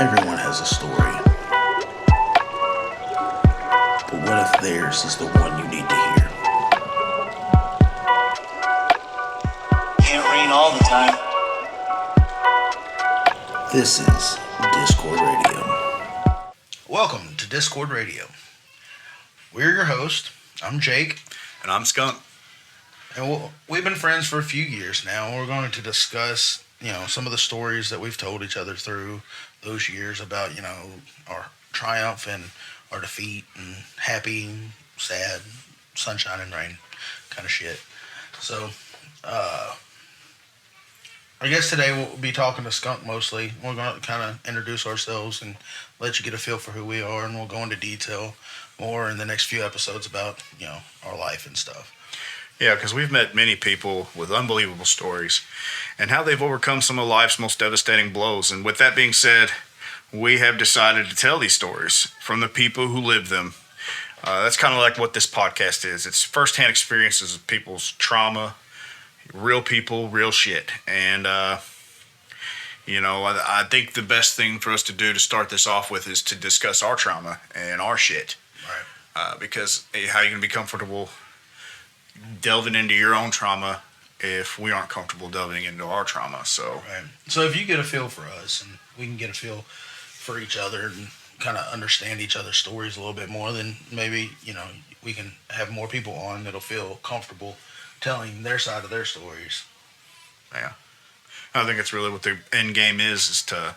Everyone has a story, but what if theirs is the one you need to hear? Can't rain all the time. This is Discord Radio. Welcome to Discord Radio. We're your host. I'm Jake, And I'm Skunk. and we've been friends for a few years now. We're going to discuss, some of the stories that we've told each other through those years about, our triumph and our defeat and happy, sad, sunshine and rain kind of shit. So, I guess today we'll be talking to Skunk mostly. We're going to kind of introduce ourselves and let you get a feel for who we are, and we'll go into detail more in the next few episodes about, our life and stuff. Yeah, because we've met many people with unbelievable stories and how they've overcome some of life's most devastating blows. And with that being said, we have decided to tell these stories from the people who live them. That's kind of like what this podcast is. It's firsthand experiences of people's trauma, real people, real shit. And, I think the best thing for us to do to start this off with is to discuss our trauma and our shit. Right. Because how are you going to be comfortable delving into your own trauma if we aren't comfortable delving into our trauma? So, Right. So if you get a feel for us and we can get a feel for each other and kind of understand each other's stories a little bit more, then maybe, we can have more people on that'll feel comfortable telling their side of their stories. yeah, I think it's really what the end game is to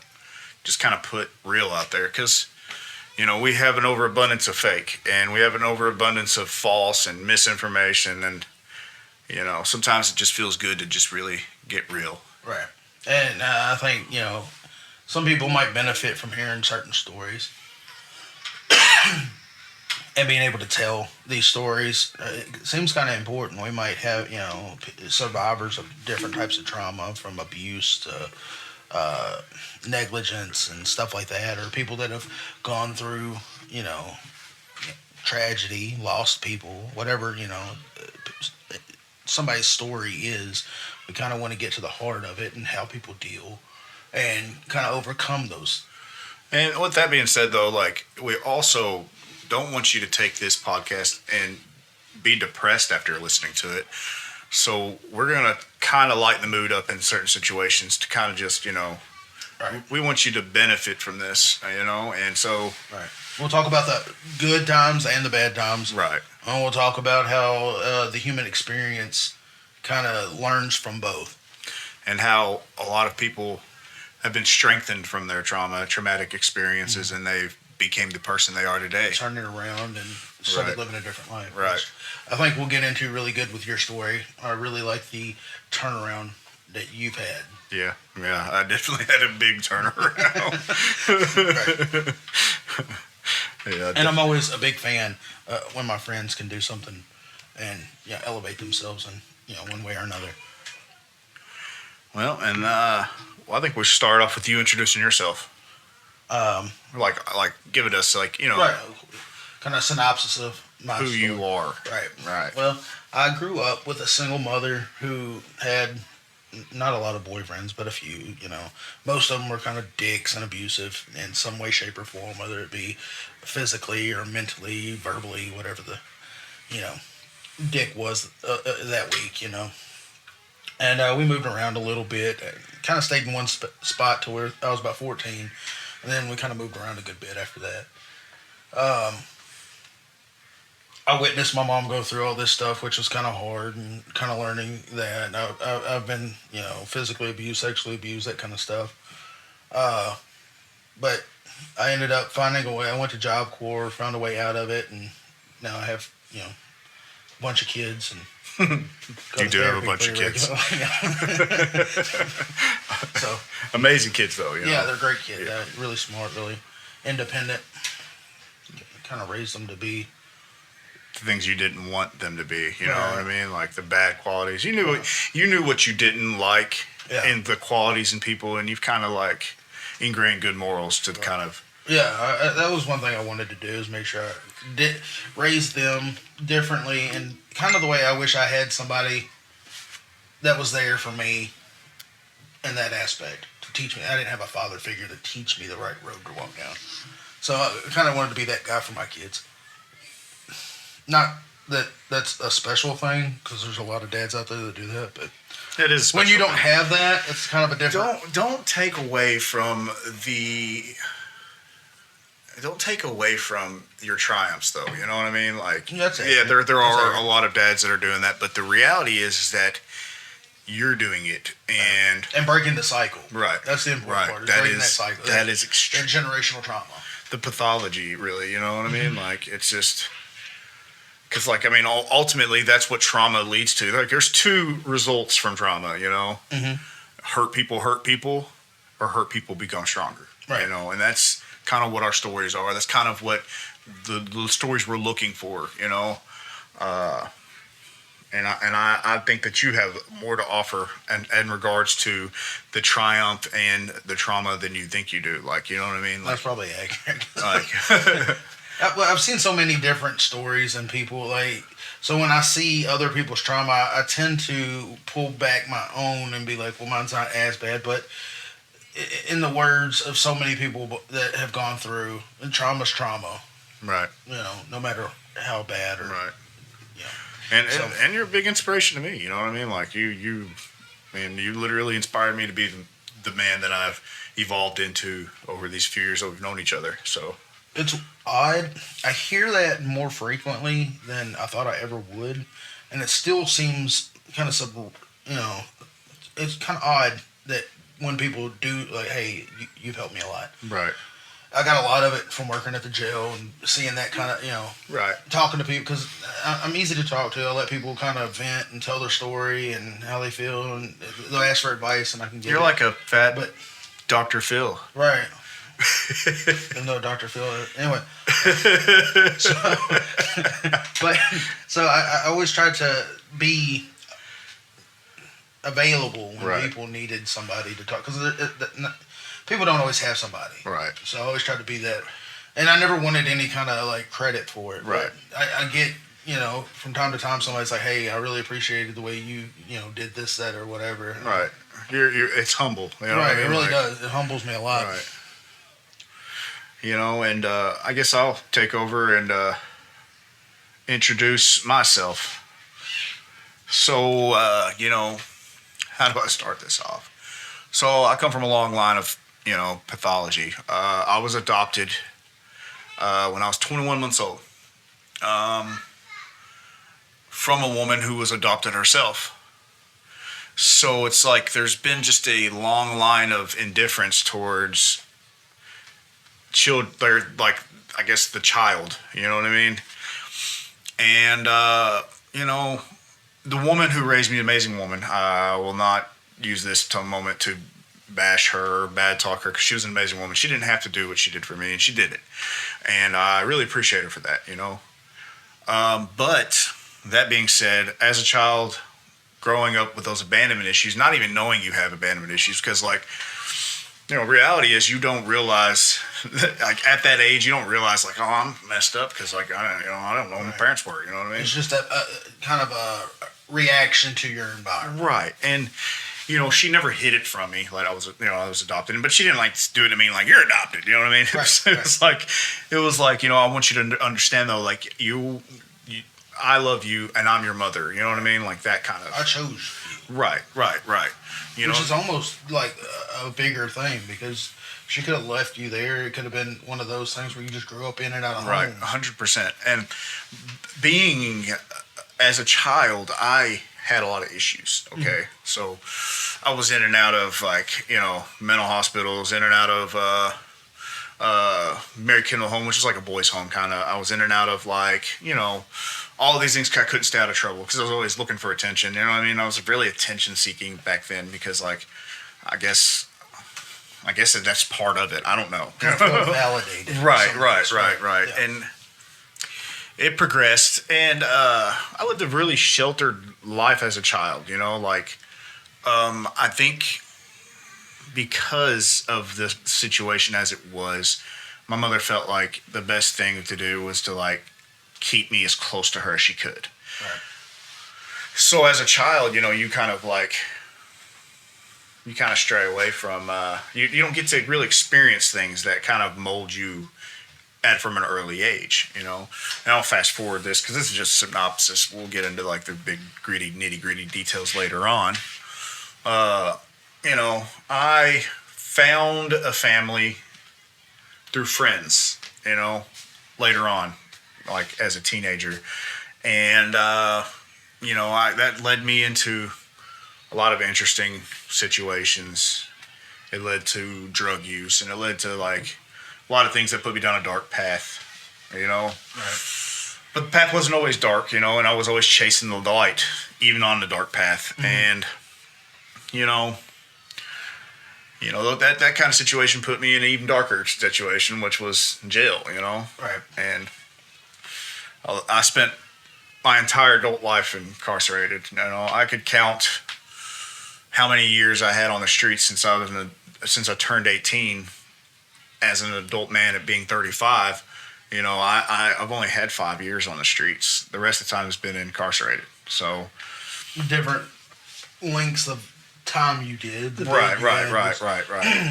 just kind of put real out there. Because, we have an overabundance of fake and we have an overabundance of false and misinformation. And, sometimes it just feels good to just really get real. Right. And I think, some people might benefit from hearing certain stories and being able to tell these stories. It seems kind of important. We might have, survivors of different types of trauma, from abuse to negligence and stuff like that, or people that have gone through, tragedy, lost people, whatever, somebody's story is. We kind of want to get to the heart of it and how people deal and kind of overcome those. And with that being said, though, we also don't want you to take this podcast and be depressed after listening to it. So we're going to kind of lighten the mood up in certain situations to kind of just, Right. we want you to benefit from this, and so. Right. We'll talk about the good times and the bad times. Right. And we'll talk about how the human experience kind of learns from both. And how a lot of people have been strengthened from their traumatic experiences, and they became the person they are today. Turn it around and started Right. living a different life. Right. Which I think we'll get into really good with your story. I really like the turnaround that you've had. Yeah, I definitely had a big turnaround. Yeah, And I'm always a big fan when my friends can do something and elevate themselves in one way or another. well, and I think we should start off with you introducing yourself. Like give it us Right. Kind of synopsis of my who story. you are. Right. Right. Well, I grew up with a single mother who had not a lot of boyfriends, but a few. Most of them were kind of dicks and abusive in some way, shape, or form, whether it be physically or mentally, verbally, whatever the, dick was that week. And we moved around a little bit. Kind of stayed in one spot till I was about 14, and then we kind of moved around a good bit after that. I witnessed my mom go through all this stuff, which was kind of hard, and kind of learning that. And I've been, physically abused, sexually abused, that kind of stuff. But I ended up finding a way. I went to Job Corps, found a way out of it, and now I have, a bunch of kids. And You do have a bunch of kids. So Amazing kids, though. yeah, they're great kids. Really smart, really independent. Kind of raised them to be. The things you didn't want them to be. You know Right. what I mean? Like the bad qualities. You knew what you didn't like in the qualities in people, and you've kind of ingrained good morals to kind of. Yeah, that was one thing I wanted to do, is make sure I did raise them differently, and kind of the way I wish I had somebody that was there for me in that aspect, to teach me. I didn't have a father figure to teach me the right road to walk down. So I kind of wanted to be that guy for my kids. Not that that's a special thing, because there's a lot of dads out there that do that, but It is when you special. don't have that, it's kind of a different. Don't take away from your triumphs, though. You know what I mean? Like, That's it. yeah, there That's are it. a lot of dads that are doing that, but the reality is that you're doing it, and And breaking the cycle. right, That's the important right. part. Is That breaking is that cycle. that is And extreme. generational trauma. The pathology, really. You know what I mean? Like, it's just because, like, I mean, ultimately, that's what trauma leads to. Like, there's two results from trauma. You know, hurt people, or hurt people become stronger. Right. You know, and that's kind of what our stories are. That's kind of what the stories we're looking for. You know. And I think that you have more to offer in regards to the triumph and the trauma than you think you do. Like, you know what I mean? That's Like, probably accurate. like I've seen so many different stories and people so when I see other people's trauma, I tend to pull back my own and be like, well, mine's not as bad. But in the words of so many people that have gone through, trauma's trauma. right, You know, no matter how bad or right. yeah. And you're a big inspiration to me. You know what I mean? Like you literally inspired me to be the man that I've evolved into over these few years that we've known each other. So It's odd. I hear that more frequently than I thought I ever would, and it still seems kind of it's kind of odd that when people do like, "Hey, you've helped me a lot." right, I got a lot of it from working at the jail and seeing that kind of right, talking to people, because I'm easy to talk to. I let people kind of vent and tell their story and how they feel, and they'll ask for advice, and I can give you're it. like a fat But Dr. Phil. right. Even though Dr. Phil, anyway. So I always tried to be available when Right. people needed somebody to talk, because people don't always have somebody. Right. So I always tried to be that, and I never wanted any kind of like credit for it. Right. But I get from time to time somebody's like, "Hey, I really appreciated the way you did this, that, or whatever." Right. You're it's humble. You know what I Right. mean? It really Like, does. It humbles me a lot. Right. You know, and I guess I'll take over and introduce myself. So, how do I start this off? So, I come from a long line of, pathology. I was adopted when I was 21 months old from a woman who was adopted herself. So, it's like there's been just a long line of indifference towards they're like, I guess, the child, you know what I mean? And the woman who raised me, amazing woman, I will not use this moment to bash her or bad talk her, because she was an amazing woman. She didn't have to do what she did for me, and she did it, and I really appreciate her for that. But that being said, as a child growing up with those abandonment issues, not even knowing you have abandonment issues, because reality is you don't realize, like at that age, you don't realize like, oh, I'm messed up because like I don't know who my parents were. You know what I mean? It's just a kind of a reaction to your environment. Right. And she never hid it from me. Like I was adopted, but she didn't like do it to me like you're adopted. You know what I mean? Right, It was like I want you to understand though, like you, I love you and I'm your mother. You know what I mean? Like that kind of. I chose you. Right. Which is almost like a bigger thing, because she could have left you there. It could have been one of those things where you just grew up in and out of Right, homes. 100%. And being as a child, I had a lot of issues. Okay, so I was in and out of like mental hospitals, in and out of Mary Kendall home, which is like a boys' home kind of. I was in and out of like all of these things. I couldn't stay out of trouble because I was always looking for attention. You know what I mean? I was really attention seeking back then because like I guess that's part of it. I don't know. Kind of feel validated. Right. Yeah. And it progressed, and I lived a really sheltered life as a child. I think because of the situation as it was, my mother felt like the best thing to do was to like keep me as close to her as she could. Right. So as a child, you kind of like you kind of stray away from you don't get to really experience things that kind of mold you at from an early age, you know. And I'll fast forward this because this is just synopsis. We'll get into like the big gritty nitty gritty details later on. You know, I found a family through friends, you know, later on, like as a teenager, and you know, that led me into a lot of interesting situations. It led to drug use, and it led to like a lot of things that put me down a dark path, you know. Right. But the path wasn't always dark, you know, and I was always chasing the light, even on the dark path. Mm-hmm. And you know, that kind of situation put me in an even darker situation, which was jail, you know. Right. And I spent my entire adult life incarcerated. You know, I could count how many years I had on the streets since I turned 18. As an adult man at being 35, you know, I've only had 5 years on the streets. The rest of the time has been incarcerated. So Different lengths of time you did. The right.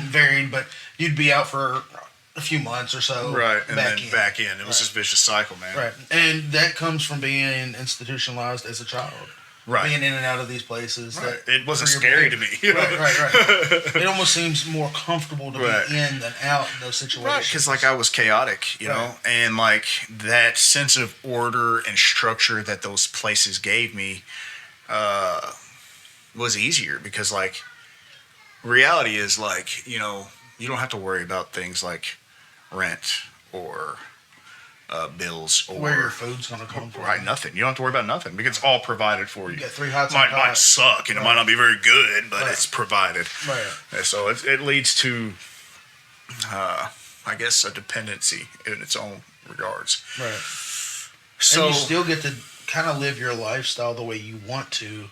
Varied, but you'd be out for a few months or so. Right, and back then in. back in. It was this vicious cycle, man. Right, and that comes from being institutionalized as a child. Right. Being in and out of these places. Right. That It wasn't for your scary to behavior. me. Right. It almost seems more comfortable to Right. be in than out in those situations. Right, because like I was chaotic, you know, and like that sense of order and structure that those places gave me was easier because like reality is like, you know, you don't have to worry about things like rent or bills or Where your food's going to come from. right, nothing. You don't have to worry about nothing because it's all provided for you. You get 3 hots might on suck and it might not be very good, but Right. it's provided. Right. And so it leads to, I guess, a dependency in its own regards. Right. So And you still get to kind of live your lifestyle the way you want to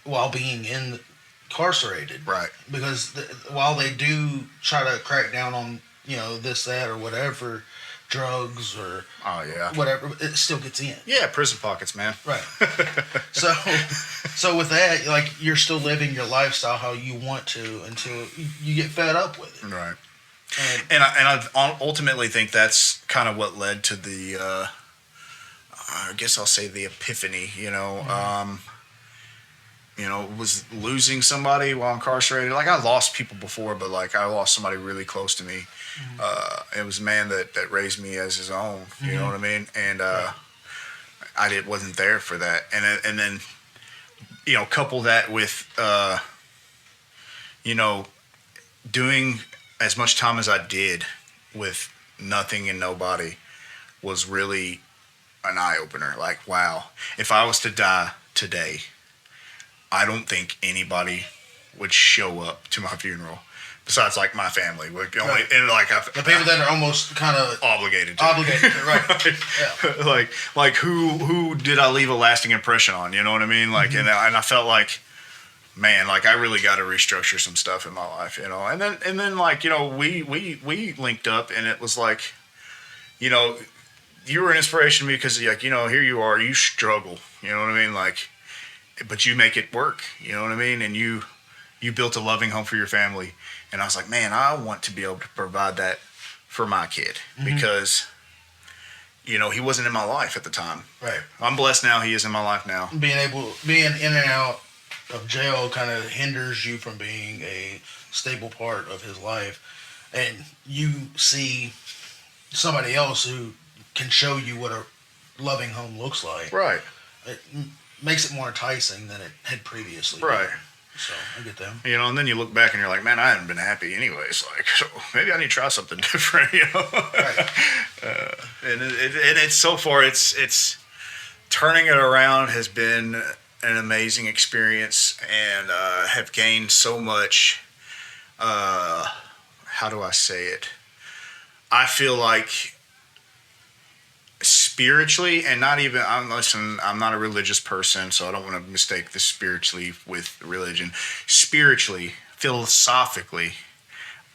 while being incarcerated. right, Because while they do try to crack down on, you know, this, that, or whatever, drugs or oh yeah, whatever, it still gets in. yeah, prison pockets, man. Right. So with that, like, you're still living your lifestyle how you want to until you get fed up with it. Right. And I ultimately think that's kind of what led to the, I guess I'll say the epiphany. You know, was losing somebody while incarcerated. Like I lost people before, but like I lost somebody really close to me. It was a man that raised me as his own. You know what I mean? And wasn't there for that. And then, you know, couple that with, you know, doing as much time as I did with nothing and nobody was really an eye opener. Like, wow, if I was to die today, I don't think anybody would show up to my funeral besides like my family. Right. And like the people that are almost kind of obligated to. right? Yeah. like who did I leave a lasting impression on? You know what I mean? Like, and I felt like, man, like I really got to restructure some stuff in my life, you know. And then like, you know, we linked up, and it was like, you know, you were an inspiration to me because like, you know, here you are, you struggle, you know what I mean? Like, but you make it work, you know what I mean? And you built a loving home for your family. And I was like, man, I want to be able to provide that for my kid because, you know, he wasn't in my life at the time. Right. I'm blessed now. He is in my life now. Being in and out of jail kind of hinders you from being a stable part of his life. And you see somebody else who can show you what a loving home looks like. Right. It makes it more enticing than it had previously been. Right. So I get them. You know, and then you look back and you're like, man, I haven't been happy anyways. Like, so maybe I need to try something different, you know? Right. And it's so far, it's turning it around has been an amazing experience, and have gained so much, how do I say it? I feel like spiritually, and not even, I'm not a religious person, so I don't want to mistake the spiritually with religion. Spiritually, philosophically,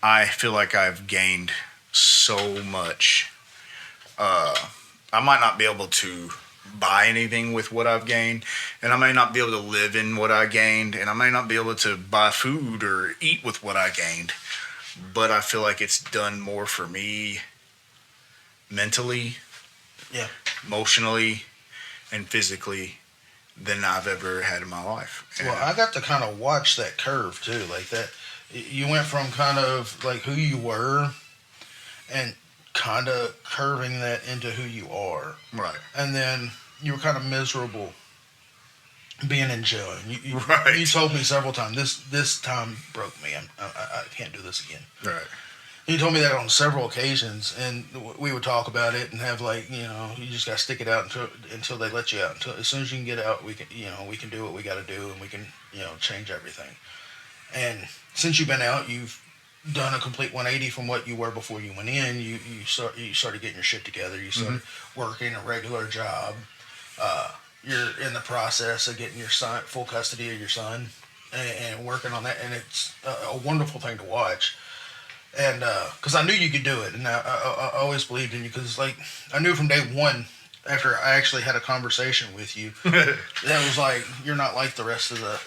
I feel like I've gained so much. I might not be able to buy anything with what I've gained, and I may not be able to live in what I gained, and I may not be able to buy food or eat with what I gained, but I feel like it's done more for me mentally, Yeah. emotionally, and physically than I've ever had in my life. Well, I got to kind of watch that curve too, like that. You went from kind of like who you were, and kind of curving that into who you are, Right. and then you were kind of miserable being in jail. And you Right. you told me several times this time broke me. I can't do this again. Right. You told me that on several occasions, and we would talk about it and have like, you just got to stick it out until they let you out. Until as soon as you can get out, we can do what we got to do, and we can change everything. And since you've been out, you've done a complete 180 from what you were before you went in. You started getting your shit together. You started working a regular job. You're in the process of getting your son full custody of your son, and working on that, and it's a wonderful thing to watch. And because I knew you could do it, and I always believed in you, because like I knew from day one, after I actually had a conversation with you, that was like, you're not like the rest of the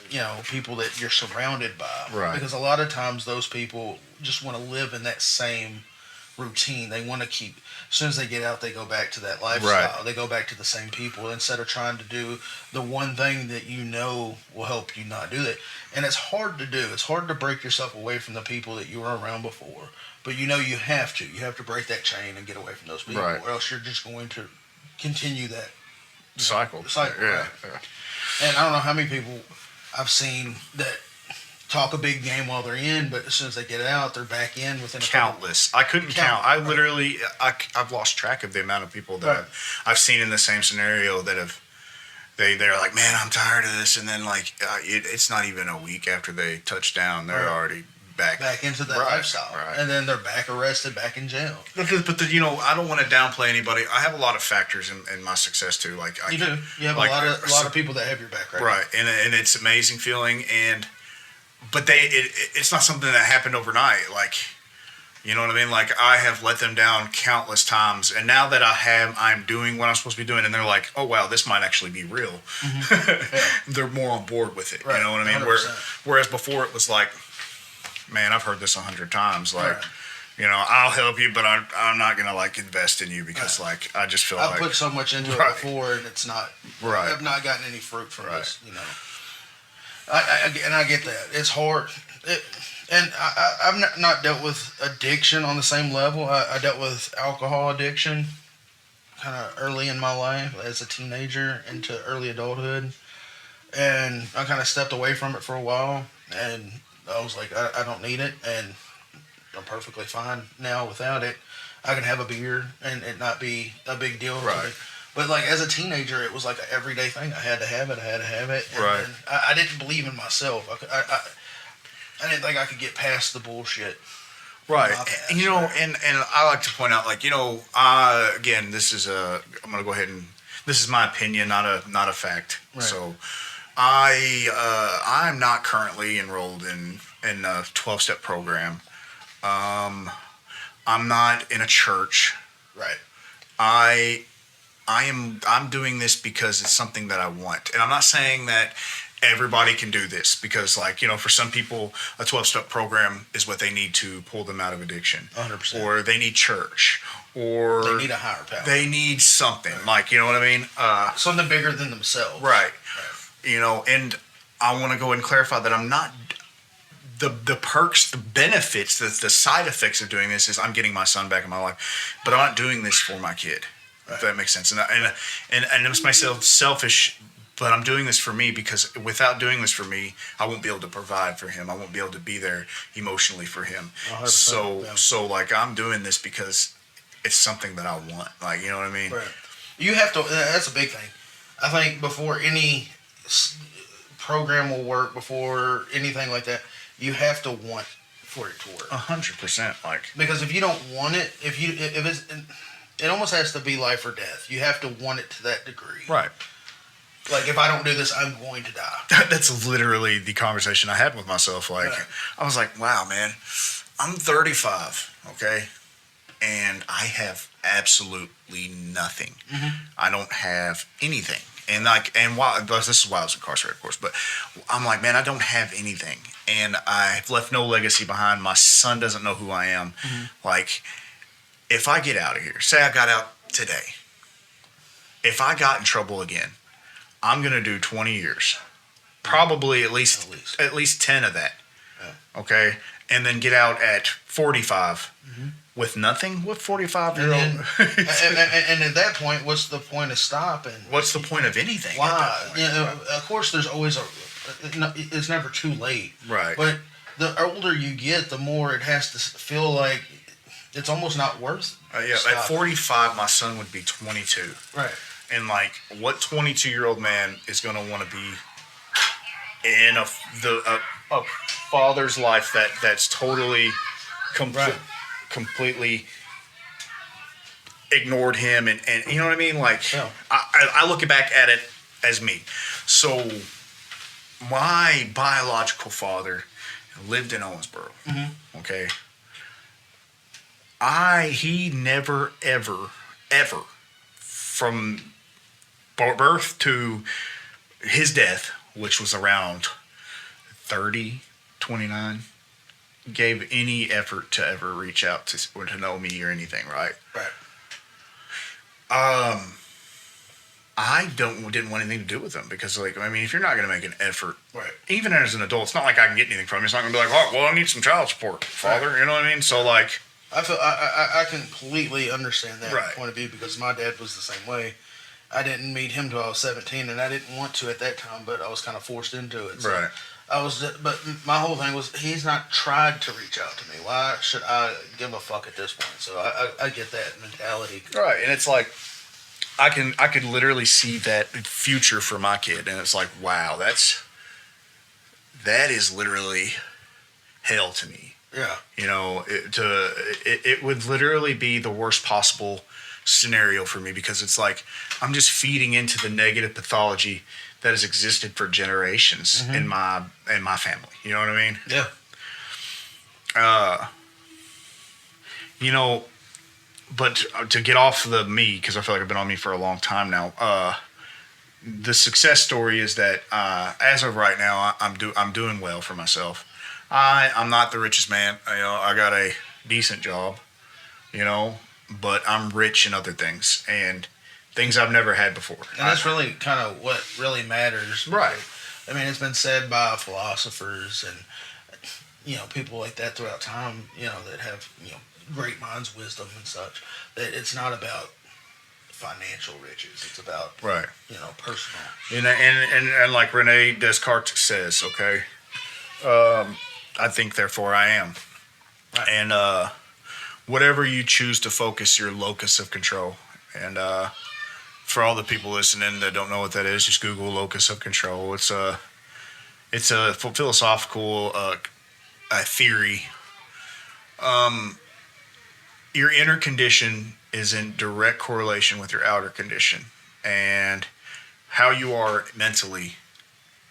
people that you're surrounded by. Right. Because a lot of times those people just want to live in that same routine. They want to keep, as soon as they get out, they go back to that lifestyle. Right. They go back to the same people instead of trying to do the one thing that will help you not do that. And it's hard to do. It's hard to break yourself away from the people that you were around before. But you have to. You have to break that chain and get away from those people, Right. or else you're just going to continue that Cycle. cycle. Yeah. Right? And I don't know how many people I've seen that talk a big game while they're in, but as soon as they get out, they're back in within a couple. Countless. I couldn't count. I literally, I've lost track of the amount of people that Right. I've seen in the same scenario that have, they're like, man, I'm tired of this. And then like, it's not even a week after they touch down, they're Right. already back into that Right, lifestyle, right. and then they're back arrested, back in jail. But I don't want to downplay anybody. I have a lot of factors in my success too. Like You do. You have like, a lot of people that have your back, right? right, and it's amazing feeling, but it's not something that happened overnight. Like, you know what I mean? Like, I have let them down countless times, and now that I'm doing what I'm supposed to be doing, and they're like, oh wow, this might actually be real. They're more on board with it. Right, You know what I mean? 100%. Whereas before it was like, man, I've heard this 100 times. Like, Right. I'll help you, but I'm not gonna like invest in you because like I just feel I've like put so much into Right. it before, and it's not. Right. I've not gotten any fruit from Right. this. And I get that it's hard. I've not dealt with addiction on the same level. I dealt with alcohol addiction kind of early in my life as a teenager into early adulthood, and I kind of stepped away from it for a while, and I was like, I don't need it, and I'm perfectly fine now without it. I can have a beer and it not be a big deal. to Right. me. But like as a teenager, it was like an everyday thing. I had to have it. And Right. then I didn't believe in myself. I didn't think I could get past the bullshit. Right. My past, And, right. and I like to point out, like, again, I'm going to go ahead and, this is my opinion, not a fact. Right. So I'm not currently enrolled in a 12-step program. I'm not in a church. Right. I'm doing this because it's something that I want. And I'm not saying that everybody can do this because, like, for some people, a 12-step program is what they need to pull them out of addiction. 100%. Or they need church. Or They need a higher power. they need something. Like, you know what I mean? Something bigger than themselves. Right. And I want to go ahead and clarify that I'm not... The perks, the benefits, the side effects of doing this is I'm getting my son back in my life. But I'm not doing this for my kid. If that makes sense. And it's myself selfish, but I'm doing this for me because without doing this for me, I won't be able to provide for him. I won't be able to be there emotionally for him. 100%, yeah. So like I'm doing this because it's something that I want. Like, you know what I mean? Right. You have to. That's a big thing. I think before any program will work, before anything like that, you have to want for it to work. 100%. Like, Because if you don't want it, if it's, it almost has to be life or death. You have to want it to that degree. right. Like, if I don't do this, I'm going to die. That's literally the conversation I had with myself. Like, Right. I was like, wow, man, I'm 35, okay? and I have absolutely nothing. I don't have anything. And this is why I was incarcerated, of course. But I'm like, man, I don't have anything, and I've left no legacy behind. My son doesn't know who I am. Like, if I get out of here, say I got out today, if I got in trouble again, I'm gonna do 20 years, probably at least 10 of that. Yeah. Okay, and then get out at 45 with nothing. What 45-year-old? And at that point, what's the point of stopping? What's the point of anything? Why? You know, of course, there's always it's never too late. Right. But the older you get, the more it has to feel like it's almost not worth. Yeah. stopping. At 45, my son would be 22. Right. And like, what 22-year-old man is going to want to be in a father's life that's totally completely ignored him, and you know what I mean? Like, Yeah. I look back at it as me. So my biological father lived in Owensboro. Okay. He never, ever, from birth to his death, which was around 29, gave any effort to ever reach out to or to know me or anything, right? Right. I didn't want anything to do with him because, like, I mean, if you're not going to make an effort, Right. even as an adult, it's not like I can get anything from you. It's not going to be like, oh, well, I need some child support, father. Right. You know what I mean? So, like, I completely understand that Right. point of view because my dad was the same way. I didn't meet him till I was 17, and I didn't want to at that time, but I was kind of forced into it. So right. but my whole thing was he's not tried to reach out to me. Why should I give a fuck at this point? So I get that mentality. Right, and it's like I could literally see that future for my kid, and it's like, wow, that is literally hell to me. Yeah. You know, it would literally be the worst possible scenario for me because it's like I'm just feeding into the negative pathology that has existed for generations in my family. You know what I mean? Yeah. You know, but to get off the me, because I feel like I've been on me for a long time now. The success story is that as of right now, I'm doing well for myself. I'm not the richest man. You know, I got a decent job. You know, but I'm rich in other things and things I've never had before. And that's really kind of what really matters. Right. I mean, it's been said by philosophers and, you know, people like that throughout time, you know, that have, you know, great minds, wisdom and such, that it's not about financial riches. It's about, Right. you know, personal. And like Rene Descartes says, okay, I think, therefore I am. Right. And whatever you choose to focus your locus of control. And for all the people listening that don't know what that is, just Google locus of control. It's a philosophical theory. Your inner condition is in direct correlation with your outer condition, and how you are mentally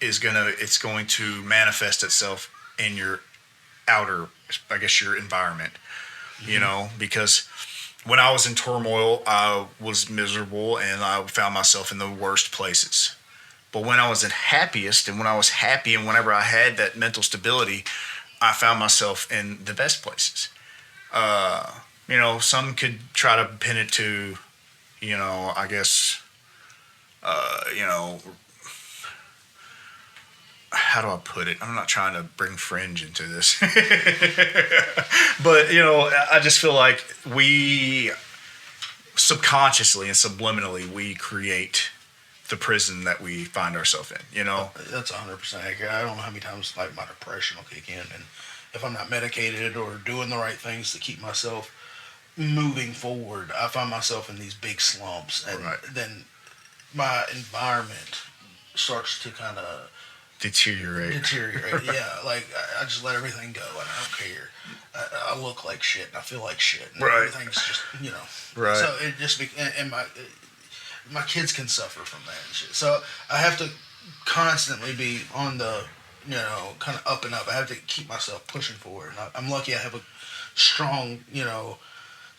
it's going to manifest itself in your outer, I guess, your environment. You know, because when I was in turmoil, I was miserable and I found myself in the worst places. But when I was at happiest and when I was happy and whenever I had that mental stability, I found myself in the best places. You know, some could try to pin it to, you know, I guess, you know, how do I put it? I'm not trying to bring fringe into this. But, you know, I just feel like we subconsciously and subliminally, we create the prison that we find ourselves in, you know? That's 100% accurate. I don't know how many times like my depression will kick in, and if I'm not medicated or doing the right things to keep myself moving forward, I find myself in these big slumps, and Right. then my environment starts to kind of Deteriorate. Yeah, like I just let everything go, and I don't care. I look like shit, and I feel like shit, and Right. everything's just, you know. Right. So it just and my kids can suffer from that and shit. So I have to constantly be on the, you know, kind of up and up. I have to keep myself pushing forward. And I'm lucky I have a strong, you know,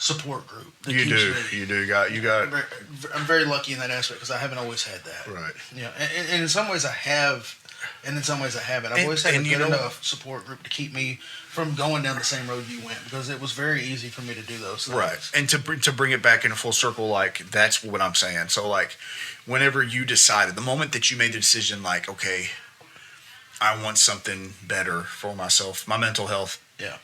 support group. That You keeps do. me- You do. You got. I'm very lucky in that aspect because I haven't always had that. Right. You know, and in some ways I have, and in some ways I haven't. I've And- always had a and you good know- enough support group to keep me from going down the same road you went because it was very easy for me to do those things. Right. And to bring it back in a full circle, like, that's what I'm saying. So, like, whenever you decided, the moment that you made the decision, like, okay, I want something better for myself, my mental health, Yeah.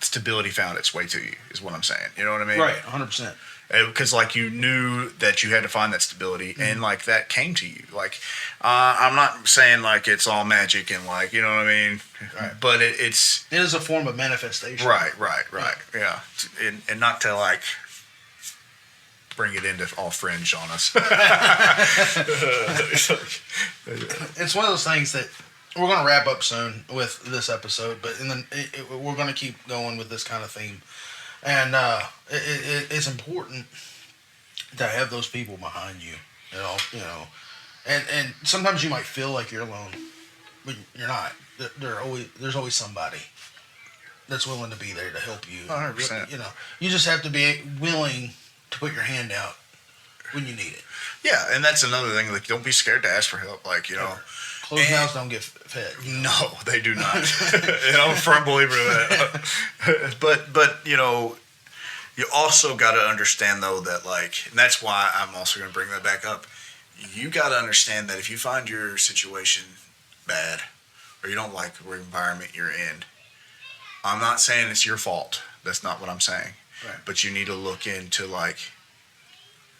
stability found its way to you, is what I'm saying. You know what I mean? Right. 100%. Because, like, you knew that you had to find that stability, and, like, that came to you. Like, I'm not saying, like, it's all magic and, like, you know what I mean? Right. But it's... It is a form of manifestation. Right. Yeah. And not to, like, bring it into all fringe on us. It's one of those things that we're going to wrap up soon with this episode, but we're going to keep going with this kind of theme. And it's important to have those people behind you, you know. And sometimes you might feel like you're alone, but you're not. There's always somebody that's willing to be there to help you. 100%. You know, you just have to be willing to put your hand out when you need it. Yeah, and that's another thing. Like, don't be scared to ask for help. Like, you know, Closed mouths don't get fed. no, they do not. And I'm a firm believer of that. But you know, you also got to understand though that, like, and that's why I'm also going to bring that back up. You got to understand that if you find your situation bad or you don't like the environment you're in, I'm not saying it's your fault. That's not what I'm saying. Right. But you need to look into, like,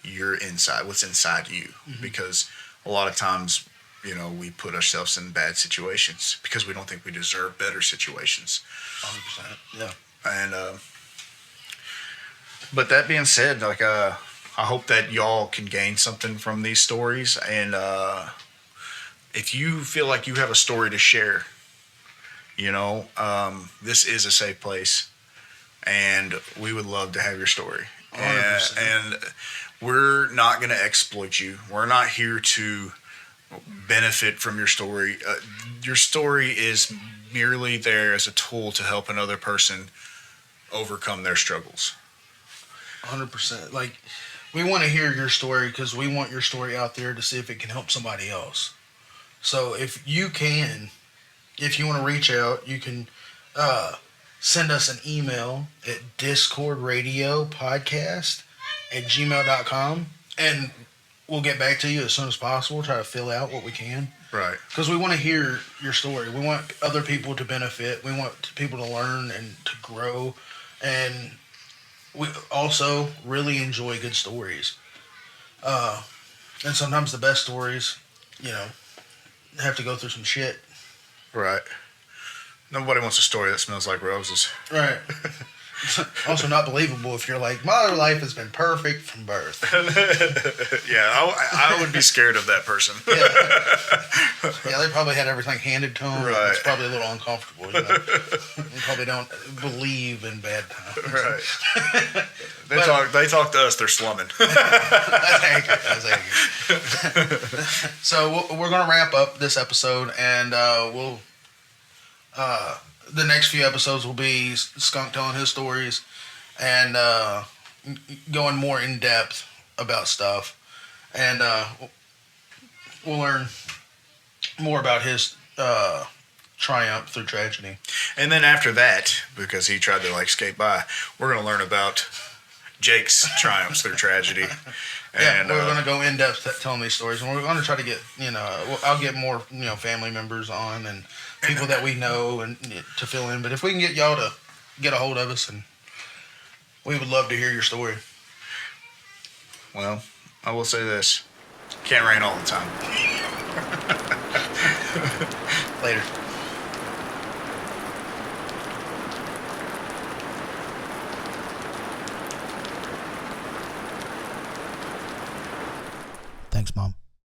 your inside, what's inside you, because a lot of times, you know, we put ourselves in bad situations because we don't think we deserve better situations. 100%. Yeah. And but that being said, like, I hope that y'all can gain something from these stories, and if you feel like you have a story to share, you know, this is a safe place, and we would love to have your story. 100%. And we're not going to exploit you. We're not here to benefit from your story. Your story is merely there as a tool to help another person overcome their struggles. 100%. Like, we want to hear your story because we want your story out there to see if it can help somebody else. So if you want to reach out, you can send us an email at discordradiopodcast@gmail.com, and we'll get back to you as soon as possible. Try to fill out what we can. Right. Because we want to hear your story. We want other people to benefit. We want people to learn and to grow. And we also really enjoy good stories. And sometimes the best stories, you know, have to go through some shit. Right. Nobody wants a story that smells like roses. Right. Also not believable if you're like, my life has been perfect from birth. Yeah, I would be scared of that person. Yeah, they probably had everything handed to them. Right. It's probably a little uncomfortable. You know? They probably don't believe in bad times. Right. They talk to us, they're slumming. That's accurate. So we're going to wrap up this episode, and we'll the next few episodes will be Skunk telling his stories and going more in depth about stuff, and we'll learn more about his triumph through tragedy. And then after that, because he tried to, like, skate by, we're going to learn about Jake's triumphs through tragedy. Yeah, And we're going to go in depth telling these stories, and we're going to try to get, you know, I'll get more, you know, family members on and people that we know and to fill in. But if we can get y'all to get a hold of us, and we would love to hear your story. well, I will say this. Can't rain all the time. Later. Thanks, Mom.